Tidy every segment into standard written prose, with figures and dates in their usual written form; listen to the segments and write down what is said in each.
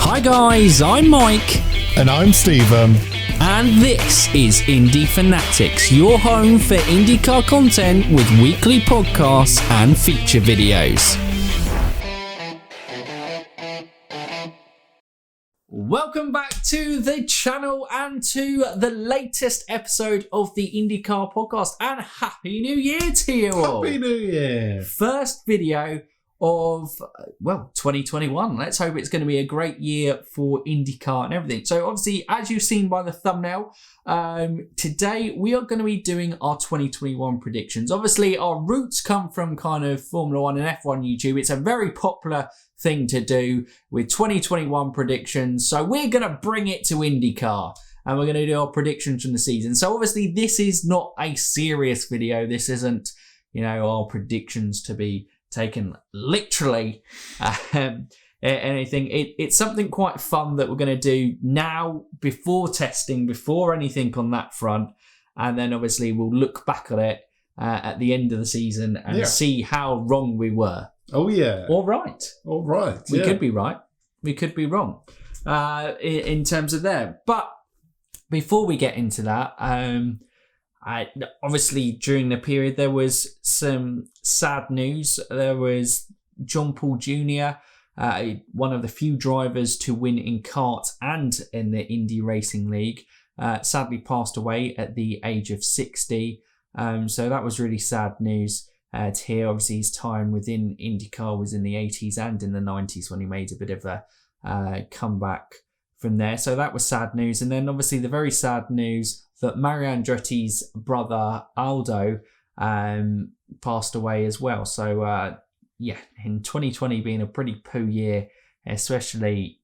Hi guys, I'm Mike. And I'm Stephen. And this is Indy Fanatics, your home for IndyCar content with weekly podcasts and feature videos. Welcome back to the channel and to the latest episode of the IndyCar Podcast. And Happy New Year to you all. Happy New Year. First video of 2021. Let's hope it's going to be a great year for IndyCar and everything. So obviously, as you've seen by the thumbnail, today we are going to be doing our 2021 predictions. Obviously, our roots come from kind of Formula 1 and F1 YouTube. It's a very popular thing to do with 2021 predictions. So we're going to bring it to IndyCar and we're going to do our predictions from the season. So obviously, this is not a serious video. This isn't, our predictions to be taken literally anything. It's something quite fun that we're going to do now before testing, before anything on that front, and then obviously we'll look back at it at the end of the season and see how wrong we were. Oh yeah, or right. We could be right, we could be wrong in terms of there. But before we get into that, obviously during the period there was some sad news. There was John Paul Jr., one of the few drivers to win in kart and in the Indy Racing League, sadly passed away at the age of 60. So that was really sad news to hear. Obviously his time within IndyCar was in the 80s and in the 90s when he made a bit of a comeback from there. So that was sad news. And then obviously the very sad news that Mario Andretti's brother Aldo passed away as well. So in 2020 being a pretty poo year, especially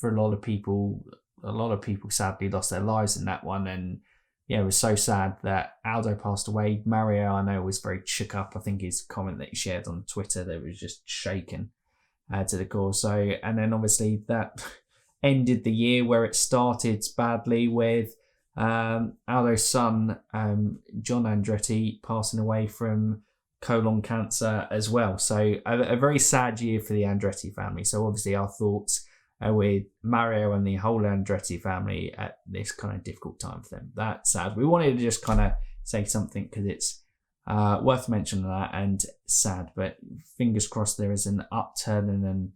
for a lot of people sadly lost their lives in that one. And it was so sad that Aldo passed away. Mario, I know, was very shook up. I think his comment that he shared on Twitter, that was just shaken to the core. So, and then obviously that ended the year where it started badly with Aldo's son, John Andretti, passing away from colon cancer as well. So a very sad year for the Andretti family. So obviously our thoughts are with Mario and the whole Andretti family at this kind of difficult time for them. That's sad. We wanted to just kind of say something because it's worth mentioning that and sad, but fingers crossed there is an upturn and an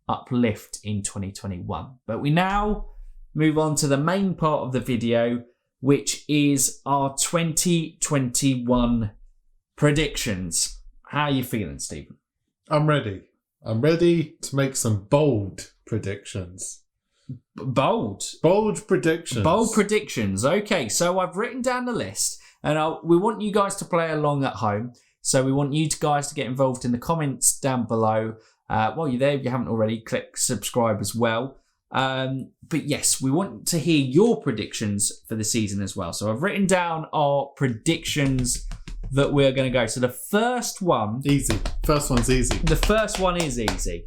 uplift in 2021. But we now move on to the main part of the video, which is our 2021 predictions. How are you feeling, Stephen? I'm ready. I'm ready to make some bold predictions. Bold predictions. Bold predictions. Okay, so I've written down the list, and we want you guys to play along at home. So we want you guys to get involved in the comments down below. While you're there, if you haven't already, click subscribe as well. But yes, we want to hear your predictions for the season as well. So I've written down our predictions that we're going to go. So the first one... Easy. First one's easy. The first one is easy.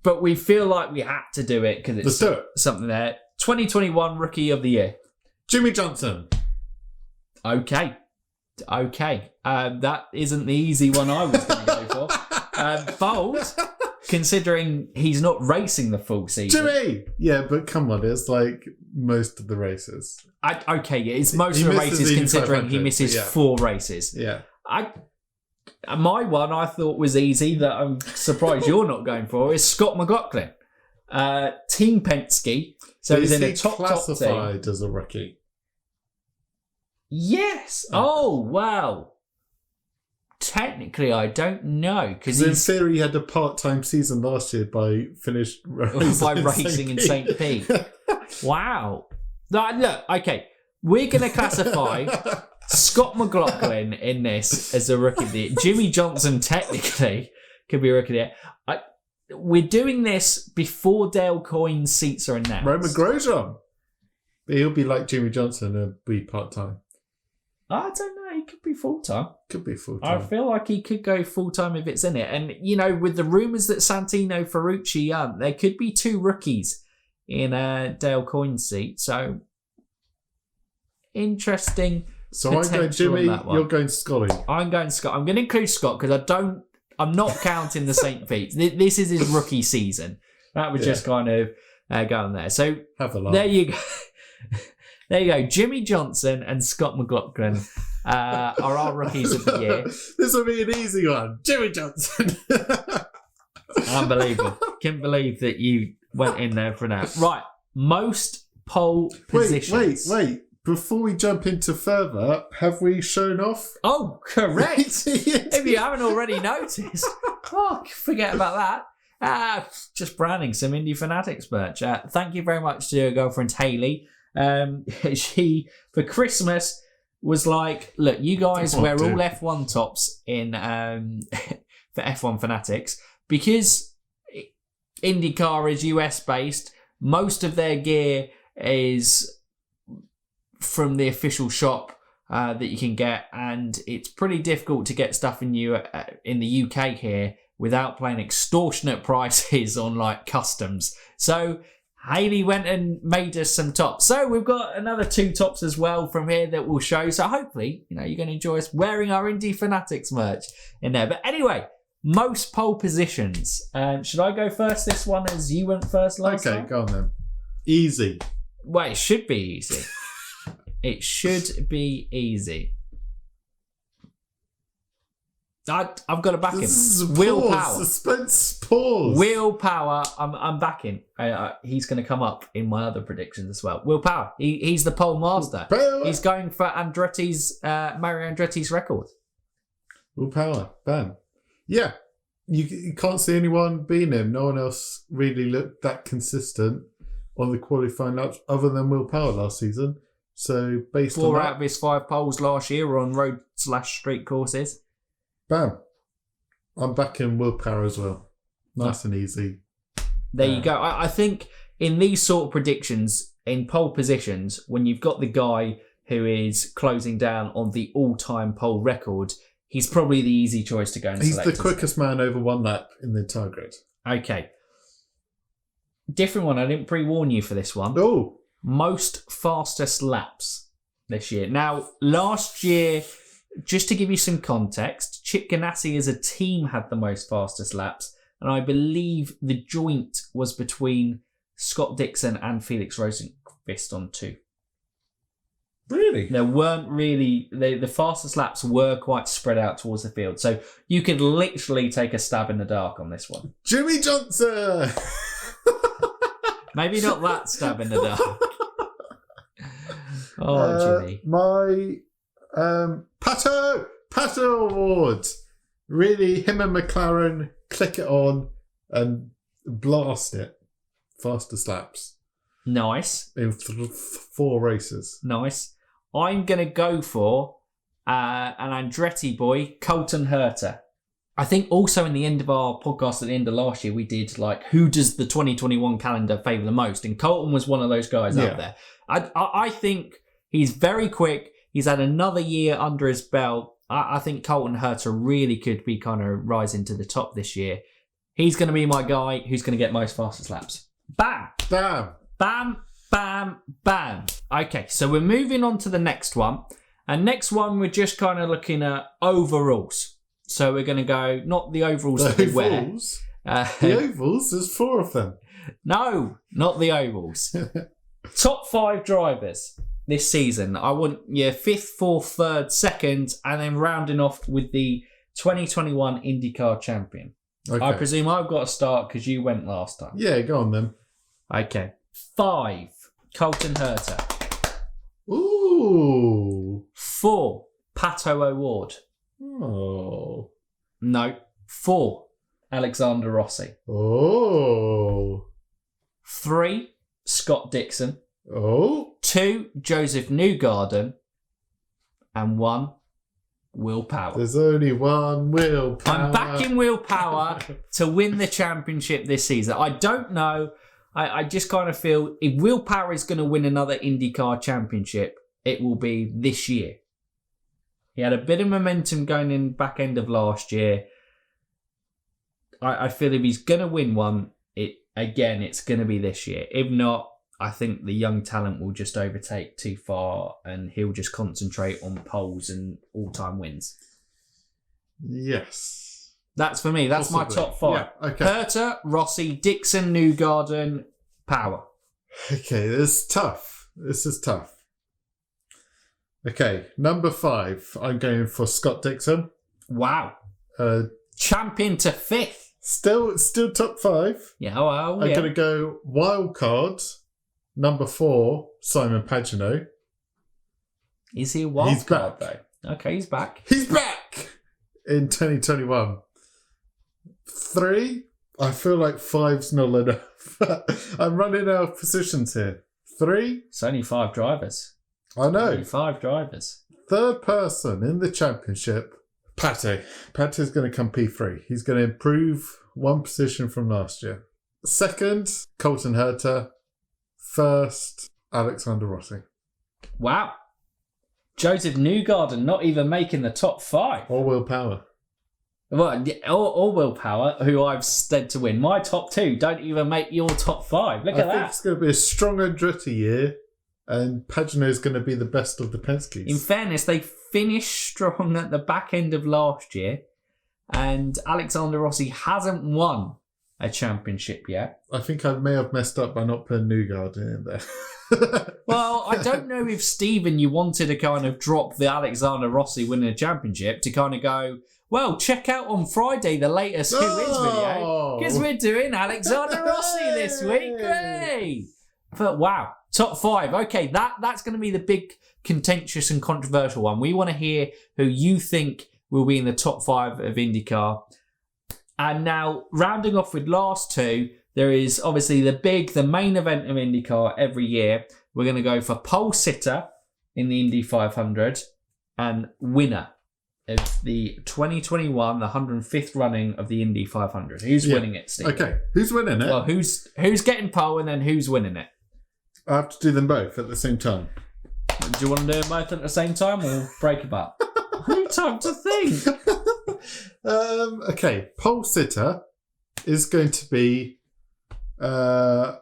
But we feel like we had to do it because it's something there. 2021 Rookie of the Year. Jimmy Johnson. Okay. That isn't the easy one I was going to go for. Bold. Considering he's not racing the full season. Jimmy! Yeah, but come on, it's like most of the races. It's most of the races considering he misses 4 races. Yeah. My one I thought was easy that I'm surprised you're not going for is Scott McLaughlin. Team Penske. So he's in a top classified team. As a rookie. Yes. Oh, wow. Technically, I don't know because in theory, he had a part-time season last year by racing in St. Pete. Wow! Look, okay, we're going to classify Scott McLaughlin in this as a rookie of the year. Jimmy Johnson technically could be a rookie of the year. We're doing this before Dale Coyne's seats are announced. Roman Grosjean, but he'll be like Jimmy Johnson and be part-time. I don't know. He could be full-time. I feel like he could go full-time if it's in it. And, with the rumours that Santino Ferrucci there could be 2 rookies in Dale Coyne's seat. So, interesting. So I'm going Jimmy, you're going Scotty. I'm going Scott. I'm going to include Scott because I'm not counting the St. Pete. This is his rookie season. That was just kind of going there. So Have a laugh. there you go. There you go. Jimmy Johnson and Scott McLaughlin are our rookies of the year. This will be an easy one. Jimmy Johnson. Unbelievable. Can't believe that you went in there for that. Right. Most pole positions. Wait. Before we jump into further, have we shown off? Oh, correct. If you haven't already noticed. Oh, forget about that. Just branding some Indy Fanatics merch. Thank you very much to your girlfriend, Hayley. She, for Christmas, was like, look, you guys wear all F1 tops in for F1 Fanatics, because IndyCar is US based. Most of their gear is from the official shop that you can get, and it's pretty difficult to get stuff in the UK here without paying extortionate prices on like customs. So Hayley went and made us some tops. So we've got another 2 tops as well from here that we'll show. So hopefully, you're going to enjoy us wearing our Indy Fanatics merch in there. But anyway, most pole positions. Should I go first this one as you went first last time? Okay, go on then. Easy. Well, it should be easy. It should be easy. I've got to back him. Willpower. Suspense pause. Willpower. I'm backing. He's going to come up in my other predictions as well. Willpower. He's the pole master. Willpower. He's going for Mario Andretti's record. Willpower. Bam. Yeah. You can't see anyone beating him. No one else really looked that consistent on the qualifying laps other than Willpower last season. So based on 4 that, out of his 5 poles last year were on road/street courses. bam. I'm backing Willpower as well. Nice and easy. There you go. I think in these sort of predictions, in pole positions, when you've got the guy who is closing down on the all-time pole record, he's probably the easy choice to go and select. He's the quickest man over 1 lap in the entire grid. Okay. Different one. I didn't pre-warn you for this one. Oh. Most fastest laps this year. Now, last year, just to give you some context, Chip Ganassi as a team had the most fastest laps, and I believe the joint was between Scott Dixon and Felix Rosenqvist on 2. Really? There weren't really... The fastest laps were quite spread out towards the field, so you could literally take a stab in the dark on this one. Jimmy Johnson! Maybe not that stab in the dark. Oh, Jimmy. My Pato Awards. Really, him and McLaren click it on and blast it. Fastest laps. Nice. In 4 races. Nice. I'm going to go for an Andretti boy, Colton Herta. I think also in the end of our podcast at the end of last year, we did like, who does the 2021 calendar favour the most? And Colton was one of those guys out there. I think he's very quick. He's had another year under his belt. I think Colton Herta really could be kind of rising to the top this year. He's going to be my guy who's going to get most fastest laps. Bam! Bam! Bam! Bam! Bam! Okay, so we're moving on to the next one. And next one, we're just kind of looking at overalls. So we're going to go, not the overalls that we wear. The ovals, there's 4 of them. No, not the ovals. Top 5 drivers this season. I want your 5th, 4th, 3rd, 2nd, and then rounding off with the 2021 IndyCar champion. Okay. I presume I've got to start because you went last time. Yeah, go on then. Okay. 5, Colton Herta. Ooh. 4, Pato O'Ward. Oh. No. 4, Alexander Rossi. Oh. 3, Scott Dixon. Oh. 2, Joseph Newgarden. And 1, Willpower. There's only one Willpower. I'm backing Willpower to win the championship this season. I don't know. I just kind of feel if Willpower is going to win another IndyCar championship, it will be this year. He had a bit of momentum going in back end of last year. I feel if he's going to win one, it's going to be this year. If not, I think the young talent will just overtake too far and he'll just concentrate on poles and all-time wins. Yes. That's for me. That's possibly my top 5. Yeah, okay. Herta, Rossi, Dixon, Newgarden, Power. Okay, this is tough. Okay, number 5. I'm going for Scott Dixon. Wow. Uh, Champion to 5th. Still top 5. Yeah, well, I'm going to go wild card. Number 4, Simon Pagenaud. Is he a wild He's card, back. though? Okay, he's back. He's back in 2021. 3, I feel like 5's not enough. I'm running out of positions here. 3. It's only 5 drivers. I know. Only 5 drivers. 3rd person in the championship, Pate. Pate's going to come P3. He's going to improve 1 position from last year. 2nd, Colton Herta. 1st, Alexander Rossi. Wow. Joseph Newgarden not even making the top 5. Or Will Power. Well, or Will Power, who I've said to win. My top 2 don't even make your top 5. Look at I think that. it's going to be a strong Andretti year, and Pagenaud is going to be the best of the Penske's. In fairness, they finished strong at the back end of last year, and Alexander Rossi hasn't won a championship yet. I think I may have messed up by not putting Newgarden in there. Well, I don't know if, Stephen, you wanted to kind of drop the Alexander Rossi winning a championship to kind of go, well, check out on Friday the latest Who Is video, because we're doing Alexander Rossi this week. Great! But wow, top 5. Okay, that's going to be the big contentious and controversial one. We want to hear who you think will be in the top 5 of IndyCar. And now, rounding off with last 2, there is obviously the main event of IndyCar every year. We're going to go for pole sitter in the Indy 500 and winner of the 2021, the 105th running of the Indy 500. Who's winning it, Steve? Okay, who's winning it? Well, who's getting pole and then who's winning it? I have to do them both at the same time. Do you want to do them both at the same time or break them up? I need time to think. Okay, pole sitter is going to be the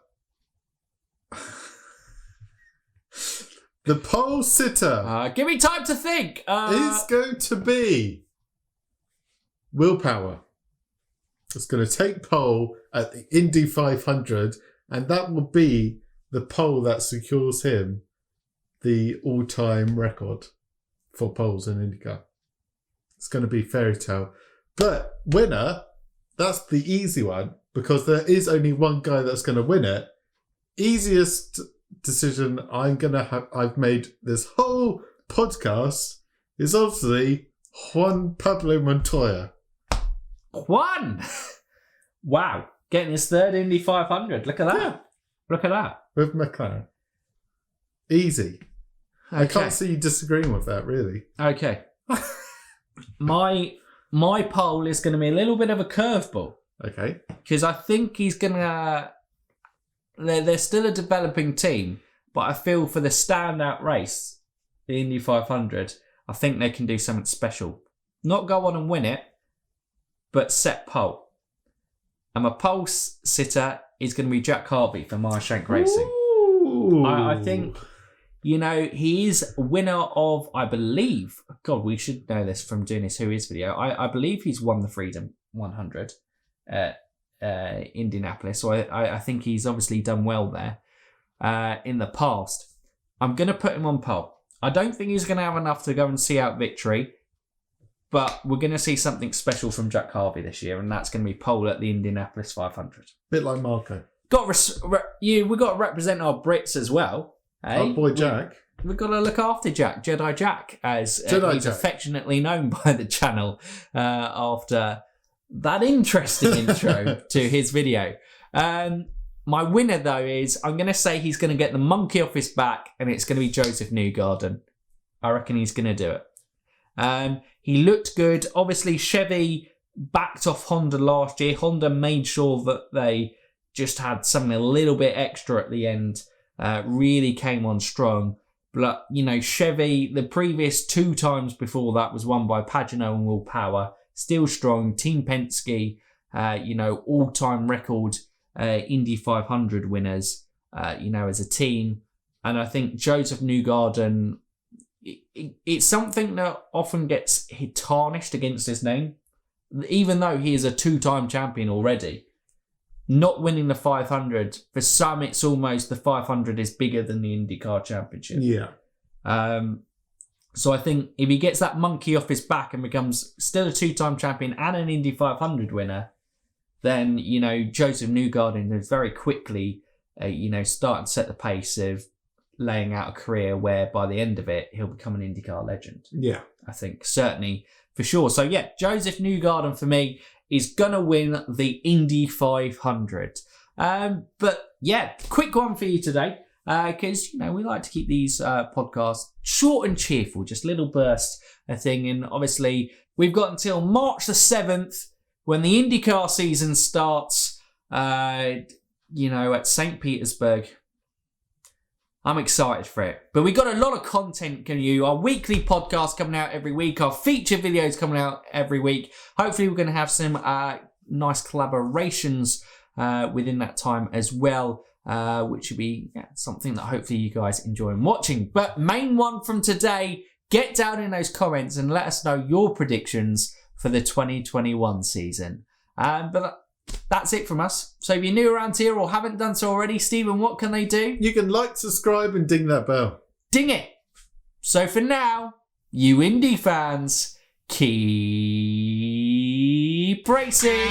pole sitter give me time to think. is going to be Will Power. It's going to take pole at the Indy 500, and that will be the pole that secures him the all-time record for poles in IndyCar. It's going to be fairy tale. But winner, that's the easy one, because there is only one guy that's going to win it. Easiest decision I've made this whole podcast is obviously Juan Pablo Montoya. Juan! Wow. Getting his 3rd Indy 500. Look at that. Yeah. Look at that. With McLaren. Easy. Okay. I can't see you disagreeing with that, really. Okay. My poll is going to be a little bit of a curveball. Okay. Because I think he's going to... They're still a developing team, but I feel for the standout race, the Indy 500, I think they can do something special. Not go on and win it, but set pole. And my pole sitter is going to be Jack Harvey for Marshank Racing. I think, he is winner of, I believe, God, we should know this from doing this Who Is video. I believe he's won the Freedom 100 at Indianapolis. So I think he's obviously done well there in the past. I'm going to put him on pole. I don't think he's going to have enough to go and see out victory, but we're going to see something special from Jack Harvey this year, and that's going to be pole at the Indianapolis 500. Bit like Marco. We've got to represent our Brits as well. Eh? Our boy Jack. We've got to look after Jack, Jedi Jack, as he's affectionately known by the channel after that interesting intro to his video. My winner, though, is I'm going to say he's going to get the monkey off his back, and it's going to be Joseph Newgarden. I reckon he's going to do it. He looked good. Obviously, Chevy backed off Honda last year. Honda made sure that they just had something a little bit extra at the end. Really came on strong. But, Chevy, the previous 2 times before that was won by Pagenaud and Will Power. Still strong. Team Penske, all-time record Indy 500 winners, as a team. And I think Joseph Newgarden, it's something that often gets tarnished against his name. Even though he is a 2-time champion already, not winning the 500, for some it's almost the 500 is bigger than the IndyCar Championship. Yeah. So I think if he gets that monkey off his back and becomes still a 2-time champion and an Indy 500 winner, then, Joseph Newgarden is very quickly, starting to set the pace of laying out a career where by the end of it, he'll become an IndyCar legend. Yeah. I think, certainly, for sure. So, yeah, Joseph Newgarden, for me, is going to win the Indy 500. But, yeah, quick one for you today, because, we like to keep these podcasts short and cheerful, just little bursts of thing. And, obviously, we've got until March the 7th when the IndyCar season starts, at St. Petersburg. I'm excited for it. But we got a lot of content coming you. Our weekly podcast coming out every week. Our feature videos coming out every week. Hopefully we're going to have some nice collaborations within that time as well, which would be something that hopefully you guys enjoy watching. But main one from today, get down in those comments and let us know your predictions for the 2021 season. But that's it from us. So if you're new around here or haven't done so already, Stephen, what can they do? You can like, subscribe, and ding that bell. Ding it! So for now, you Indy fans, keep racing!